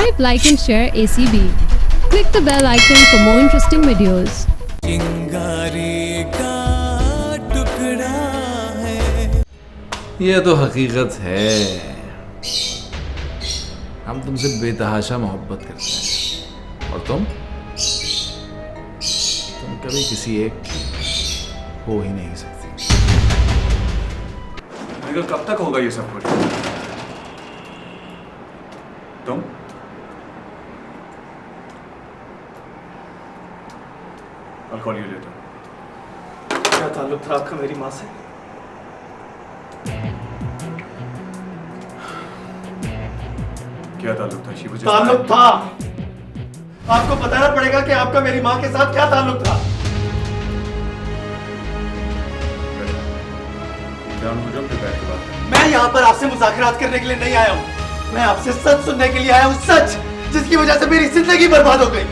Subscribe, like and share ACB. Click the bell icon for more interesting videos. चिंगारी का टुकड़ा है। यह तो हकीकत है, हम तुमसे बेतहाशा मोहब्बत करते हैं और तुम कभी किसी एक की हो ही नहीं सकती। मगर कब तक होगा ये सब कुछ? तुम I'll call you later. क्या ताल्लुक था आपका मेरी माँ से? क्या ताल्लुक था? She was just ताल्लुक था। आपको बताना पड़ेगा कि आपका मेरी माँ के साथ क्या ताल्लुक था। ध्यान हो जाओ, फिर बैठ के बात करें। मैं यहाँ पर आपसे मुज़ाकरात करने के लिए नहीं आया हूँ। मैं आपसे सच सुनने के लिए आया हूँ, सच, जिसकी वजह से मेरी जिंदगी बर्बाद हो गई।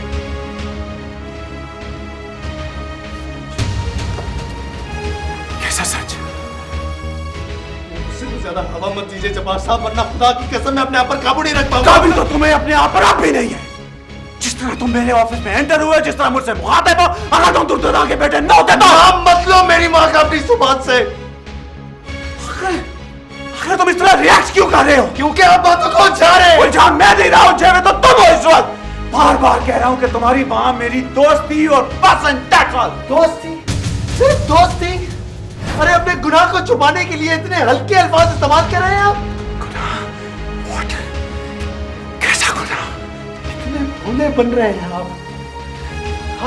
कैसा सच? मुझसे ज्यादा हवा मत दीजिए जब्बार साहब, वरना खुदा की कसम मैं अपने आप पर काबू नहीं रख पाऊंगा। काबिल तो तुम्हें अपने आप पर आप भी नहीं है। जिस तरह तुम मेरे ऑफिस में एंटर हुए, जिस तरह मुझसे मुखातिब हो, अगर तुम दुर्दरा के बेटे न होते तो नाम मत लो मेरी माँ का अपनी जुबान से। आखिर तुम इस तरह रिएक्ट क्यों कर रहे हो? क्योंकि आप बातों को उलझा रहे हो। उलझा मैं नहीं रहा, उलझे हुए तो तुम हो इस वक्त। बार बार कह रहा हूं कि तुम्हारी माँ मेरी दोस्त थी और बस दोस्ती, सिर्फ दोस्ती। अरे अपने गुनाह को छुपाने के लिए इतने हल्के अल्फाज इस्तेमाल कर रहे हैं आप। गुनाह? What? कैसा गुनाह? इतने भोले बन रहे हैं आप।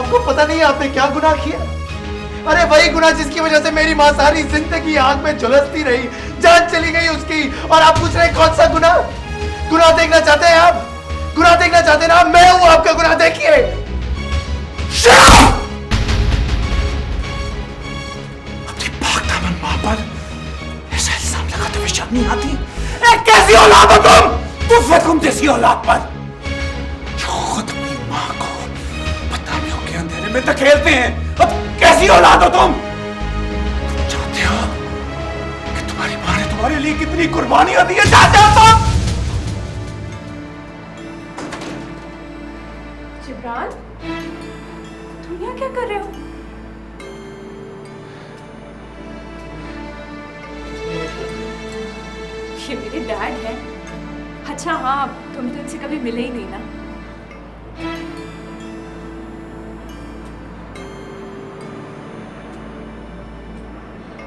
आपको पता नहीं है आपने क्या गुनाह किया? अरे वही गुनाह जिसकी वजह से मेरी माँ सारी जिंदगी आग में झुलसती रही, जान चली गई उसकी, और आप पूछ रहे हैं कौन सा गुनाह? गुनाह देखना चाहते हैं आप? गुनाह देखना चाहते हैं ना? मैं हूं आपका गुनाह, देखिए। अपनी पाक-दामन माँ पर ऐसा इल्जाम लगाते हुए शर्म नहीं आती? एक कैसी औलाद हो तुम? तुम जैसी औलाद पर जो खुद अपनी माँ को बदनामियों के अंधेरे में धकेलते हैं। अब कैसी औलाद हो तुम? तुम चाहते हो कि तुम्हारी माँ ने तुम्हारे लिए कितनी कुर्बानियां दी है? चाहते हो तुम? जिब्रान, तुम यहाँ क्या कर रहे हो? ये मेरे डैड हैं। अच्छा हाँ, तुम तो इनसे कभी मिले ही नहीं ना।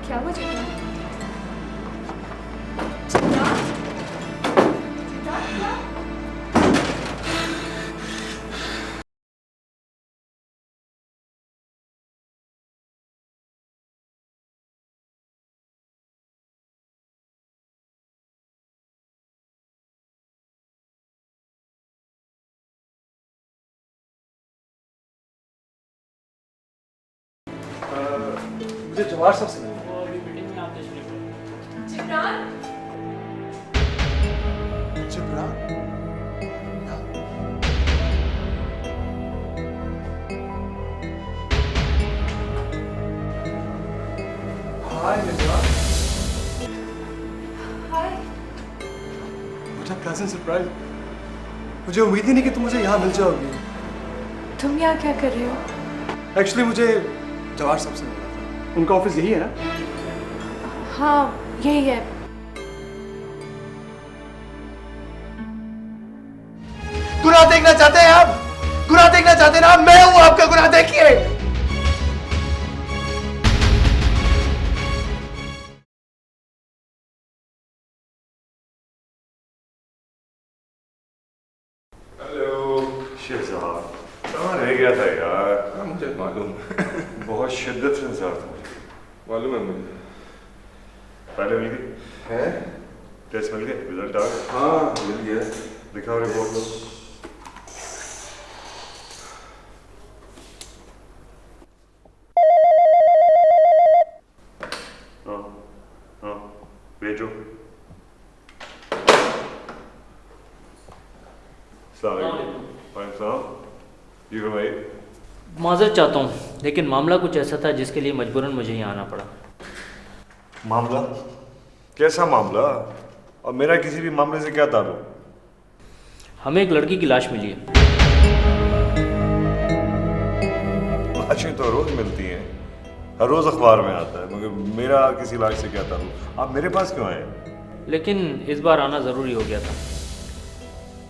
क्या हुआ जिब्रान? जिब्रान? जिब्रान क्या? मुझे जवाहर साहब से मिलना है। Jibran? Jibran? Hi Jibran. Hi. What a pleasant surprise. मुझे उम्मीद ही नहीं कि तुम मुझे यहाँ मिल जाओगी। तुम यहाँ क्या कर रहे हो? एक्चुअली मुझे जवाहर साहब से मिलना था। उनका ऑफिस यही है ना? हाँ, यही है। गुनाह देखना चाहते हैं आप? गुनाह देखना चाहते हैं ना? मैं हूं आपका गुनाह, देखिए। हेलो शहजाद, कहाँ रह गया था यार? मुझे मालूम बहुत शिद्दत से इंतजार था मुझे। मालूम है मुझे। पहले मिल गई? है? टेस्ट मिल गए? रिजल्ट आ गया? हाँ मिल गया। दिखाओ रिपोर्ट लो। हाँ हाँ भेजो। माजरत चाहता हूँ, लेकिन मामला कुछ ऐसा था जिसके लिए मजबूरन मुझे यहाँ आना पड़ा। मामला? कैसा मामला? और मेरा किसी भी मामले से क्या ताल्लुक? हमें एक लड़की की लाश मिली है। लाशें तो रोज मिलती हैं, हर रोज अखबार में आता है, मगर मेरा किसी लाश से क्या ताल्लुक? आप मेरे पास क्यों आए? लेकिन इस बार आना ज़रूरी हो गया था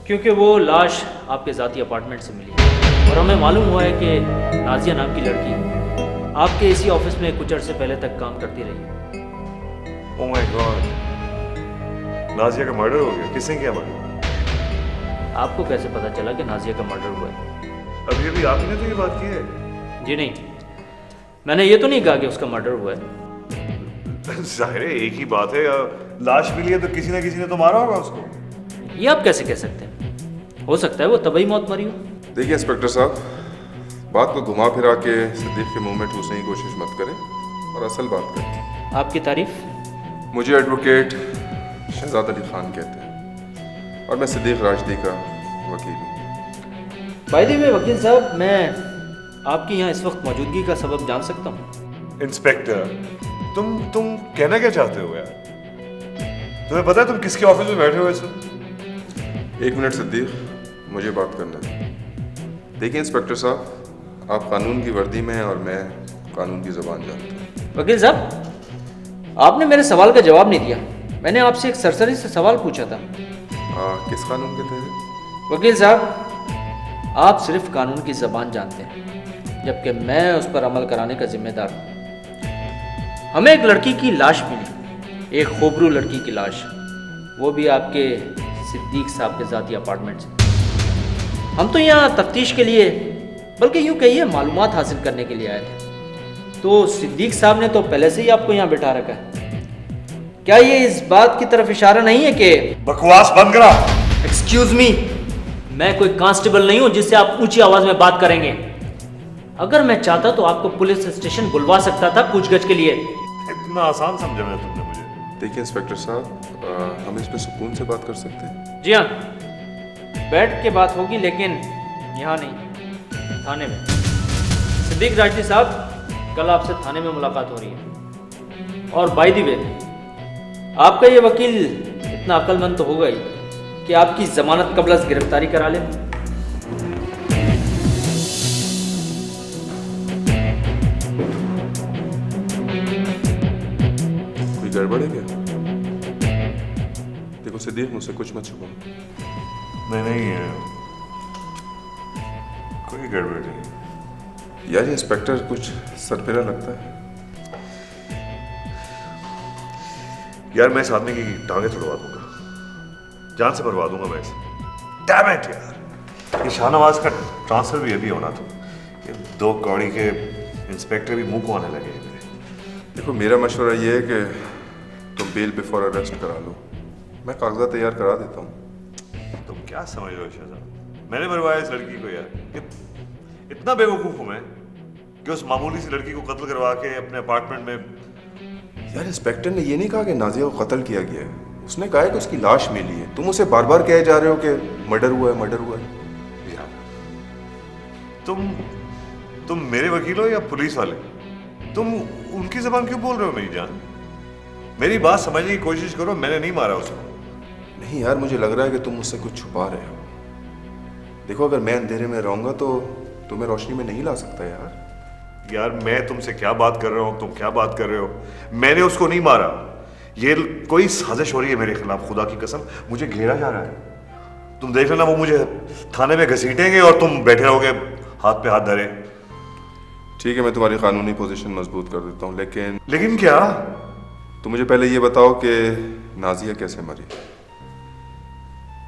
क्योंकि वो लाश आपके ज़ाती अपार्टमेंट से मिली है और हमें मालूम हुआ है कि नाजिया नाम की लड़की आपके इसी ऑफिस में कुछ अर्से पहले तक काम करती रही। ओह माय गॉड, नाजिया का मर्डर हो गया? किसने किया मर्डर? आपको कैसे पता चला कि नाजिया का मर्डर हुआ है? अभी अभी आपने तो ये बात की है। जी नहीं, मैंने ये तो नहीं कहा कि उसका मर्डर हुआ है। जाहिर है एक ही बात है, लाश मिली है तो किसी ना किसी ने तो मारा होगा उसको। ये आप कैसे कह सकते हैं? हो सकता है वो तभी मौत मरी हो। देखिए इंस्पेक्टर साहब, बात को घुमा फिरा के सिद्दीक के मुंह में ठूसने की कोशिश मत करें और असल बात करें। आपकी तारीफ? मुझे एडवोकेट शहजाद अली खान कहते हैं और मैं सिद्दीक राजदी का वकील हूँ। बाय द वे वकील साहब, मैं आपकी यहाँ इस वक्त मौजूदगी का सबब जान सकता हूँ? इंस्पेक्टर, तुम कहना क्या चाहते हो यार? तुम्हें पता है तुम किसके ऑफिस में बैठे हो इस वक्त? एक मिनट सिद्दीक, मुझे बात करना है। देखिए इंस्पेक्टर साहब, आप कानून की वर्दी में हैं और मैं कानून की ज़बान जानता हूँ। वकील साहब, आपने मेरे सवाल का जवाब नहीं दिया। मैंने आपसे एक सरसरी से सवाल पूछा था। किस कानून के तहत? वकील साहब, आप सिर्फ कानून की ज़बान जानते हैं जबकि मैं उस पर अमल कराने का जिम्मेदार हूँ। हमें एक लड़की की लाश मिली, एक खूबरू लड़की की लाश, वो भी आपके सिद्दीक साहब के ज़ाती अपार्टमेंट से। हम तो यहाँ तफ्तीश के लिए, बल्कि यूँ कहिए मालूमात हासिल करने के लिए आए थे। तो सिद्दीक साहब ने तो पहले से ही आपको यहाँ बिठा रखा है। क्या ये इस बात की तरफ इशारा नहीं है कि बकवास बंद करा। एक्सक्यूज मी, मैं कोई कांस्टेबल नहीं हूं जिससे आप ऊंची आवाज में बात करेंगे। अगर मैं चाहता तो आपको पुलिस स्टेशन बुलवा सकता था पूछगछ के लिए। इतना आसान समझा मैं तुमने मुझे? देखिए इंस्पेक्टर साहब, हम इस पे सुकून से बात कर सकते हैं। जी हाँ, बैठ के बात होगी, लेकिन यहाँ नहीं, थाने में। सिद्दीक राजदी साहब, कल आपसे थाने में मुलाकात हो रही है। और बाय द वे, आपका ये वकील इतना अक्लमंद तो होगा ही कि आपकी जमानत कबल गिरफ्तारी करा ले। कोई गड़बड़ है क्या? देखो सिद्दीक, मुझसे कुछ मत छुपाओ। नहीं है, कोई गड़बड़ नहीं। यार ये इंस्पेक्टर कुछ सरफिरा लगता है। यार मैं इस आदमी की टांगें तुड़वा दूंगा, जान से मरवा दूंगा मैं इसे। डैम इट यार, ये शाहनवाज का ट्रांसफर भी अभी होना था। ये 2 कौड़ी के इंस्पेक्टर भी मुंह को आने लगे हैं मेरे। देखो मेरा मशवरा ये है कि तुम बेल बिफोर अरेस्ट करा लो, मैं कागजात तैयार करा देता हूँ। तुम क्या समझ रहे हो शहजाद? मैंने मरवाया इस लड़की को यार? इतना बेवकूफ़ हूँ मैं कि उस मामूली सी लड़की को कत्ल करवा के अपने अपार्टमेंट में। यार इंस्पेक्टर ने ये नहीं कहा कि नाजिया को कत्ल किया गया है, उसने कहा है कि उसकी लाश मिली है। तुम उसे बार बार कहे जा रहे हो कि मर्डर हुआ है, मर्डर हुआ है। यार तुम मेरे वकील हो या पुलिस वाले? तुम उनकी जबान क्यों बोल रहे हो मेरी जान? मेरी बात समझने की कोशिश करो, मैंने नहीं मारा उसको। नहीं यार, मुझे लग रहा है कि तुम मुझसे कुछ छुपा रहे हो। देखो अगर मैं अंधेरे में रहूंगा तो तुम्हें रोशनी में नहीं ला सकता यार। यार मैं तुमसे क्या बात कर रहा हूँ, तुम क्या बात कर रहे हो? मैंने उसको नहीं मारा। ये कोई साजिश हो रही है मेरे खिलाफ, खुदा की कसम मुझे घेरा जा रहा है। तुम देख लेना, वो मुझे थाने में घसीटेंगे और तुम बैठे रहोगे हाथ पे हाथ धरे। ठीक है, मैं तुम्हारी कानूनी पोजीशन मजबूत कर देता हूँ, लेकिन क्या? तुम मुझे पहले ये बताओ कि नाजिया कैसे मरी,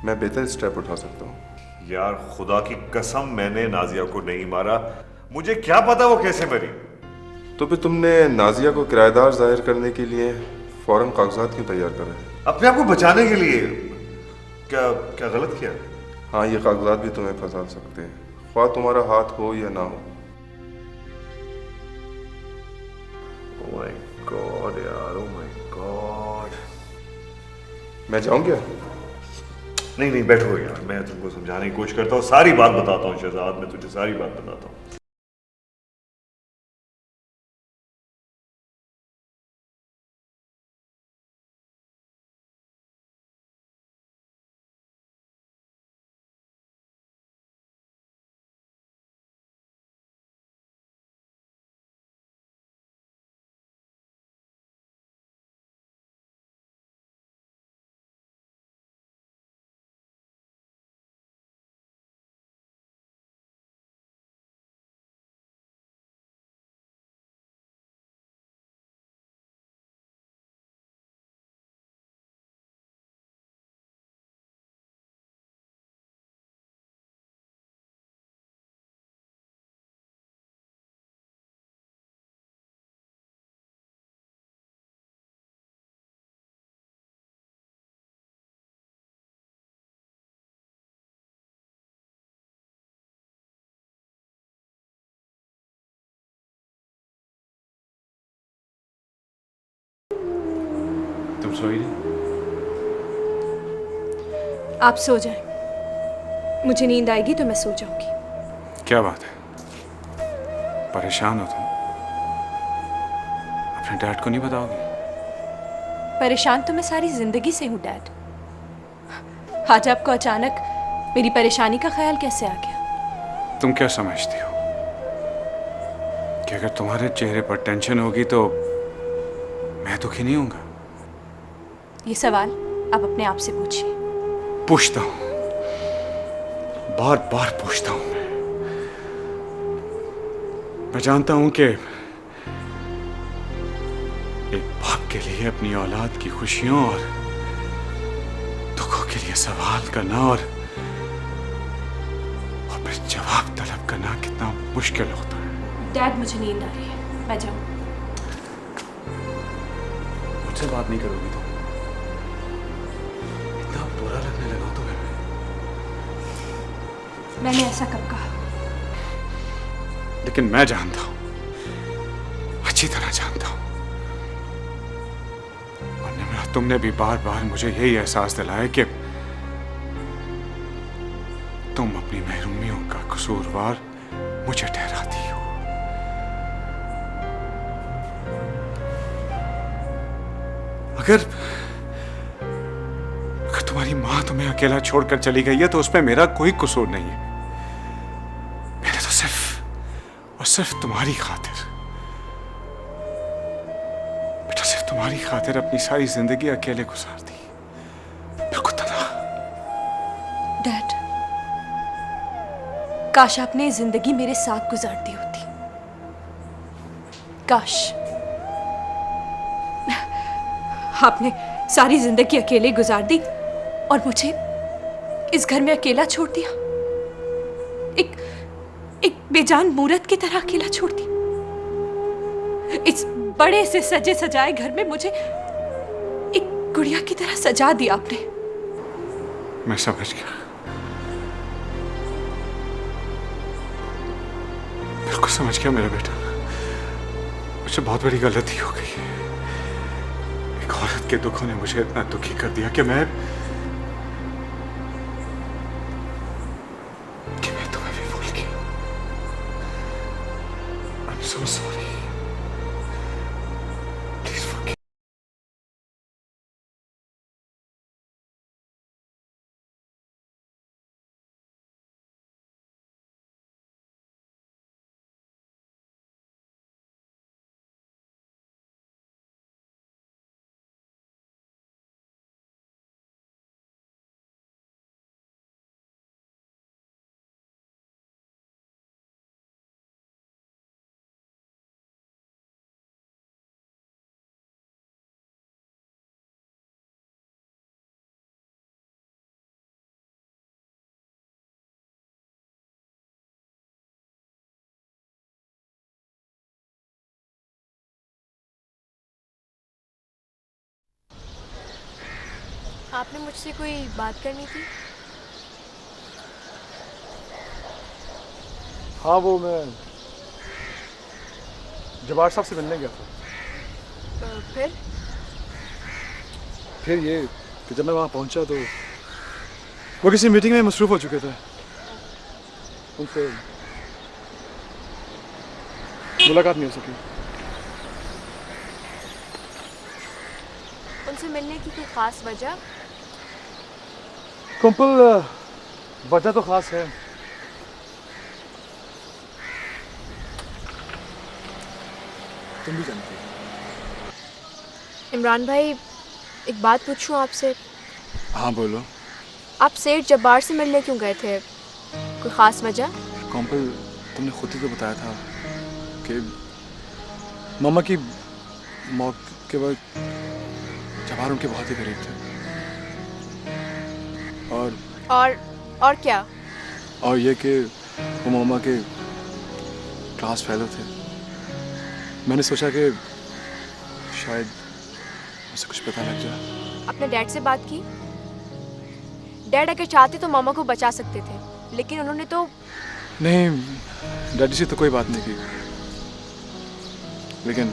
मैं बेहतर स्टेप उठा सकता हूँ। यार खुदा की कसम मैंने नाजिया को नहीं मारा, मुझे क्या पता वो कैसे मरी। तो फिर तुमने नाजिया को किराएदार जाहिर करने के लिए फौरन कागजात क्यों तैयार करे? अपने आप को बचाने के लिए। क्या क्या गलत किया? हाँ, ये कागजात भी तुम्हें फंसा सकते हैं, ख्वाह तुम्हारा हाथ हो या ना हो। ओह माय गॉड यार, ओह माय गॉड। मैं जाऊँ क्या? नहीं बैठो यार, मैं तुमको समझाने की कोशिश करता हूँ, सारी बात बताता हूँ शहजाद, मैं तुझे सारी बात बताता हूँ। सोई नहीं? आप सो जाएं। मुझे नींद आएगी तो मैं सो जाऊंगी। क्या बात है, परेशान हो तुम? अपने डैड को नहीं बताओगी? परेशान तो मैं सारी जिंदगी से हूँ डैड। आज आपको अचानक मेरी परेशानी का ख्याल कैसे आ गया? तुम क्या समझती हो कि अगर तुम्हारे चेहरे पर टेंशन होगी तो मैं दुखी नहीं होऊंगा? ये सवाल आप अपने आप से पूछिए। पूछता हूं, बार बार पूछता हूं। मैं जानता हूं कि एक बाप के लिए अपनी औलाद की खुशियों और दुखों के लिए सवाल करना और फिर जवाब तलब करना कितना मुश्किल होता है। डैड मुझे नींद आ रही है, मैं जाऊं। मुझसे बात नहीं करोगी तुम? इतना बुरा लगने लगा तुम्हें? मैंने ऐसा कब कहा? लेकिन मैं जानता हूं, अच्छी तरह जानता हूं। और निम्रा, तुमने भी बार बार मुझे यही एहसास दिलाया कि तुम अपनी महरूमियों का कसूरवार मुझे ठहराती हो। अगर तुम्हारी मां तुम्हें अकेला छोड़कर चली गई है तो उसमें मेरा कोई कसूर नहीं है। मैंने तो सिर्फ और सिर्फ तुम्हारी खातिर, बेटा, सिर्फ तुम्हारी खातिर अपनी सारी जिंदगी अकेले गुजार दी, बिल्कुल तन्हा। डैड, काश आपने जिंदगी मेरे साथ गुजार दी होती। काश आपने सारी जिंदगी अकेले गुजार दी और मुझे इस घर में अकेला छोड़ दिया। एक बेजान मूरत की तरह अकेला छोड़ दिया। इस बड़े से सजे सजाए घर में मुझे एक गुड़िया की तरह सजा दिया आपने। मैं समझ गया, बिल्कुल समझ गया मेरा बेटा। मुझसे बहुत बड़ी गलती हो गई है। एक औरत के दुखों ने मुझे इतना दुखी कर दिया कि मैं तुम्हें भी भूल गया। I'm so sorry. Please forgive. आपने मुझसे कोई बात करनी थी? हाँ, वो मैं जवाहर साहब से मिलने गया था। फिर ये कि जब मैं वहाँ पहुँचा तो वो किसी मीटिंग में मसरूफ़ हो चुके थे। उनसे मुलाकात नहीं हो सकी। उनसे मिलने की कोई ख़ास वजह? कुंपल, वजह तो ख़ास है। तुम भी जानती हो। इमरान भाई, एक बात पूछूं आपसे? हाँ, बोलो। आप सेठ जब्बार से मिलने क्यों गए थे? कोई ख़ास वजह? कुंपल, तुमने खुद ही तो बताया था कि मामा की मौत के बाद जब्बार उनके बहुत ही करीब थे। और क्या? और ये कि वो मामा के क्लास फेलो थे। मैंने सोचा कि शायद मुझे कुछ पता लग जाए। अपने डैड से बात की? डैड अगर चाहते तो मामा को बचा सकते थे, लेकिन उन्होंने तो... नहीं, डैडी से तो कोई बात नहीं की, लेकिन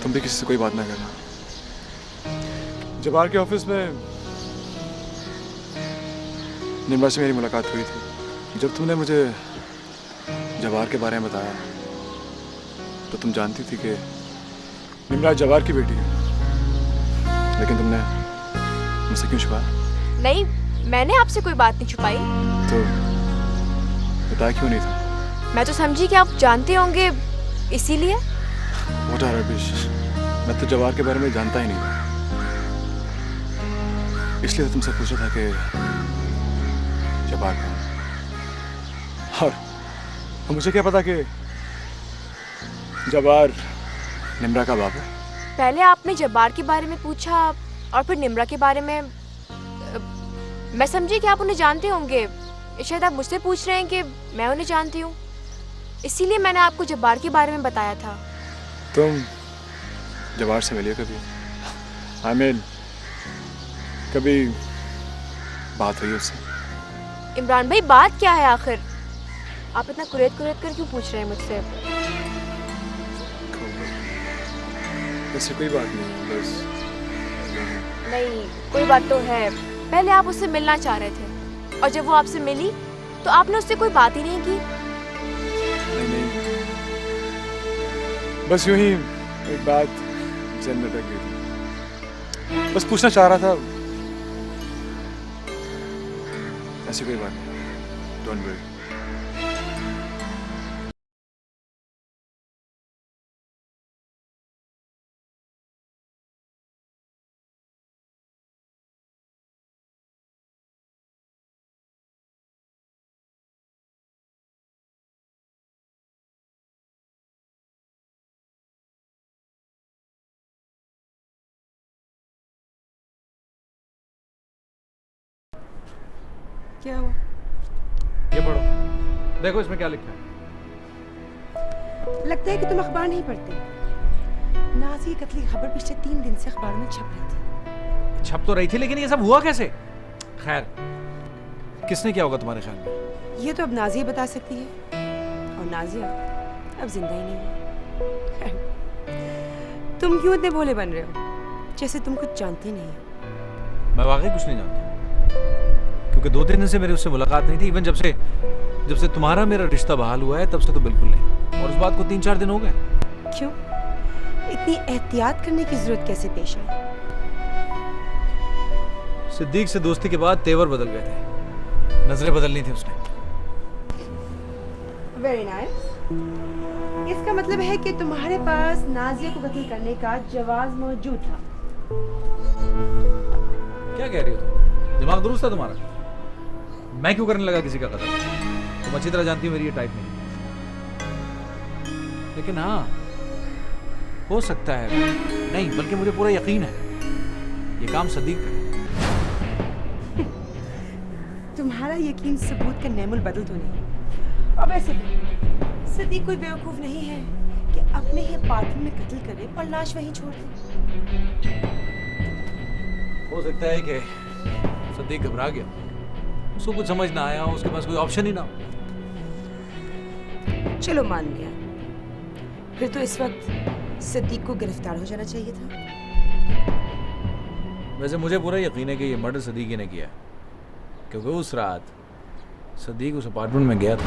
तुम भी किसी से कोई बात ना करना। जबार के ऑफिस में निम्रा से मेरी मुलाकात हुई थी। जब तुमने मुझे जवार के बारे में बताया तो तुम जानती थी कि निम्रा जवार की बेटी है, लेकिन तुमने मुझसे क्यों छुपाया? नहीं, मैंने आपसे कोई बात नहीं छुपाई। तो बताया क्यों नहीं था? मैं तो समझी कि आप जानते होंगे, इसीलिए। What a rubbish! मैं तो जवार के बारे में जानता ही नहीं था, इसलिए तो तुमसे पूछा था कि जवार कौन। और मुझे क्या पता कि जवार निम्रा का बाप है। पहले आपने जब्बार के बारे में पूछा और फिर निम्रा के बारे में। मैं समझी कि आप उन्हें जानते होंगे, शायद आप मुझसे पूछ रहे हैं कि मैं उन्हें जानती हूँ, इसीलिए मैंने आपको जब्बार के बारे में बताया था। तुम जवार से मिलिए कभी? I mean, कभी बात हुई उससे? इमरान भाई, बात क्या है आखिर? आप इतना कुरेद कर क्यों पूछ रहे हैं मुझसे? ऐसी कोई बात नहीं, बस। नहीं, कोई बात तो है। पहले आप उससे मिलना चाह रहे थे और जब वो आपसे मिली तो आपने उससे कोई बात ही नहीं की। नहीं, बस यूं ही एक बात जहन में रख गई थी, बस पूछना चाह रहा था। ऐसी कोई बात नहीं, डोंट वरी। क्या हुआ? ये पढ़ो, देखो इसमें क्या लिखा है। लगता है कि तुम अखबार नहीं पढ़ते। नाज़ी कत्ल की खबर पिछले 3 दिन से अखबार में छप रही थी। छप तो रही थी, लेकिन ये सब हुआ कैसे? खैर, किसने किया होगा तुम्हारे ख्याल में? ये तो अब नाज़िया बता सकती है, और नाज़िया अब जिंदा ही नहीं है। तुम क्यों इतने भोले बन रहे हो, जैसे तुम कुछ जानते नहीं हो? मैं वाकई कुछ नहीं जानता, क्योंकि 2-3 दिन से मेरी उससे मुलाकात नहीं थी। इवन जब से तुम्हारा मेरा रिश्ता बहाल हुआ है तब से तो बिल्कुल नहीं, और उस बात को 3-4 दिन हो गए। क्यों इतनी एहतियात करने की जरूरत कैसे पेश आई? सिद्दीक से दोस्ती के बाद तेवर बदल गए थे, नजरें बदलनी थी उसने। Very nice. इसका मतलब है कि तुम्हारे पास नाज़िया को कत्ल करने का जवाब मौजूद था। क्या कह रही हो तुम? दिमाग दुरुस्त है तुम्हारा? मैं क्यों करने लगा किसी का कत्ल? तुम अच्छी तरह जानती हो मेरी ये टाइप नहीं। लेकिन हाँ, हो सकता है, नहीं बल्कि मुझे पूरा यकीन है ये काम सदीक का। तुम्हारा यकीन सबूत का नेमुल बदल तो नहीं। और वैसे भी सदीक कोई बेवकूफ नहीं है कि अपने ही अपार्टमेंट में कत्ल करे और लाश वहीं छोड़ दे। हो सकता है कि सदीक घबरा गया, उसको कुछ समझ ना आया, उसके पास कोई ऑप्शन ही ना हो। चलो मान लिया, फिर तो इस वक्त सदीक को गिरफ्तार हो जाना चाहिए था। वैसे मुझे पूरा यकीन है कि ये मर्डर सदीक ही ने किया है, क्योंकि उस रात सदीक उस अपार्टमेंट में गया था।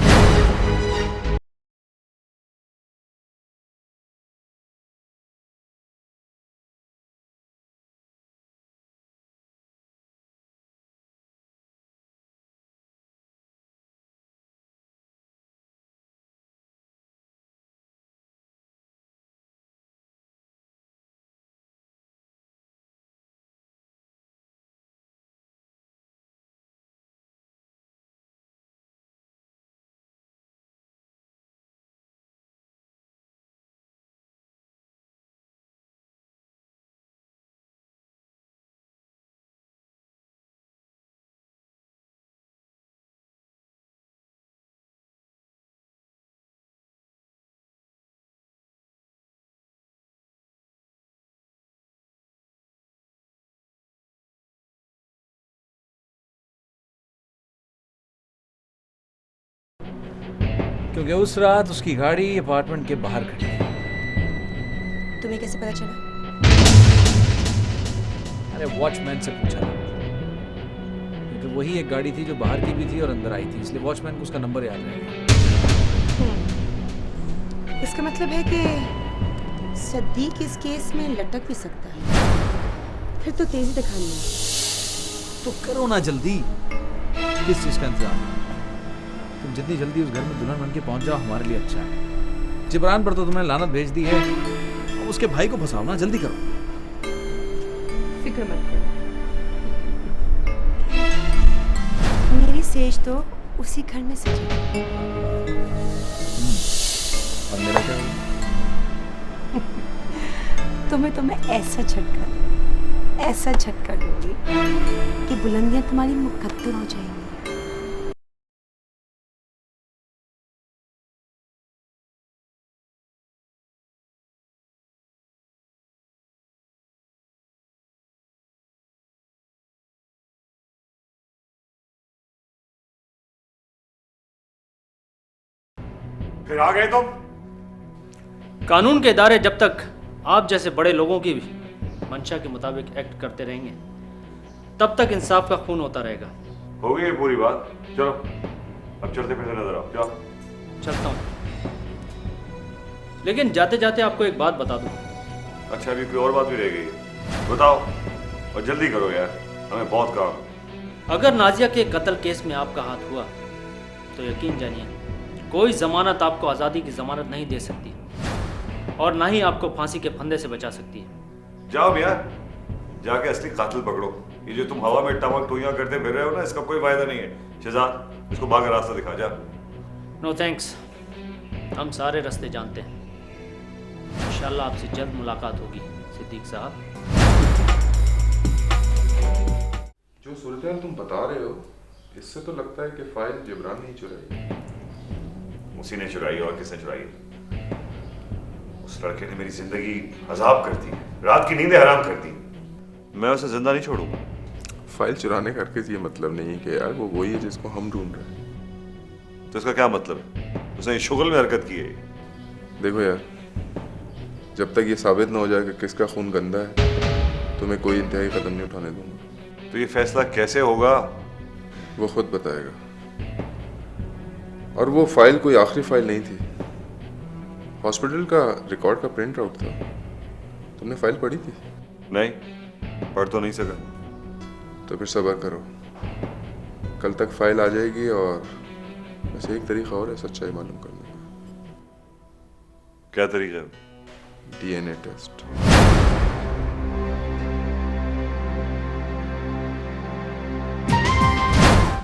क्योंकि उस रात उसकी गाड़ी अपार्टमेंट के बाहर खड़ी थी। तुम्हें कैसे पता चला? अरे वॉचमैन से पूछा था, क्योंकि वही एक गाड़ी थी जो बाहर की भी थी और अंदर आई थी, इसलिए वॉचमैन को उसका नंबर याद रहेगा। इसका मतलब है कि सदीक इस केस में लटक भी सकता है। फिर तो तेजी दिखानी है। तो करो ना जल्दी। किस चीज का इंतजाम? तुम जितनी जल्दी उस घर में दुल्हन बन के पहुंच जाओ हमारे लिए अच्छा है। जिब्रान पर तो तुमने लानत भेज दी है, अब उसके भाई को फंसाओ ना, जल्दी करो। फिक्र मत करो, मेरी सेज तो उसी घर में सजेगी। और मेरा क्या होगा? तुम्हें तो मैं ऐसा झटका दूंगी कि बुलंदियां तुम्हारी मुकद्दर हो जाएंगी। फिर आ गए तुम? कानून के इदारे जब तक आप जैसे बड़े लोगों की मंशा के मुताबिक एक्ट करते रहेंगे तब तक इंसाफ का खून होता रहेगा। हो गई पूरी बात, चलो अब चलते फिरते नजर आओ। जाओ। चलता हूँ, लेकिन जाते जाते आपको एक बात बता दूं। अच्छा, अभी कोई और बात भी रह गई? बताओ और जल्दी करो यार, हमें बहुत काम। अगर नाजिया के कत्ल केस में आपका हाथ हुआ तो यकीन जानिए कोई जमानत आपको आज़ादी की जमानत नहीं दे सकती और ना ही आपको फांसी के फंदे से बचा सकती है। जाओ भैया, जाके असली कातिल पकड़ो। ये जो तुम हवा में टमक टोइयां करते फिर रहे हो ना, इसका कोई फायदा नहीं है। शहजाद, इसको भाग रास्ता दिखा। जा। नो थैंक्स, हम सारे रास्ते जानते हैं। इंशाल्लाह आपसे जल्द मुलाकात होगी सिद्दीक साहब। जो सूरत तुम बता रहे हो इससे तो लगता है कि फाइल जिब्रान ने ही चुराई। उसी ने चुराई, और किसने चुराई? उस लड़के ने मेरी जिंदगी अजाब कर दी, रात की नींदें हराम कर दी। मैं उसे जिंदा नहीं छोड़ूंगा। फाइल चुराने का ये मतलब नहीं कि यार वो वही है जिसको हम ढूंढ रहे हैं। तो इसका क्या मतलब है? उसने शुगल में हरकत की है। देखो यार, जब तक ये साबित ना हो जाए कि किसका खून गंदा है तो मैं कोई इंतहाई कदम नहीं उठाने दूंगा। तो ये फैसला कैसे होगा? वो खुद बताएगा। और वो फाइल कोई आखिरी फाइल नहीं थी, हॉस्पिटल का रिकॉर्ड का प्रिंट आउट था। तुमने फाइल पढ़ी थी? नहीं, पढ़ तो नहीं सका। तो फिर सब्र करो, कल तक फाइल आ जाएगी। और बस एक तरीका और है सच्चाई मालूम करने का। क्या तरीका है? DNA test.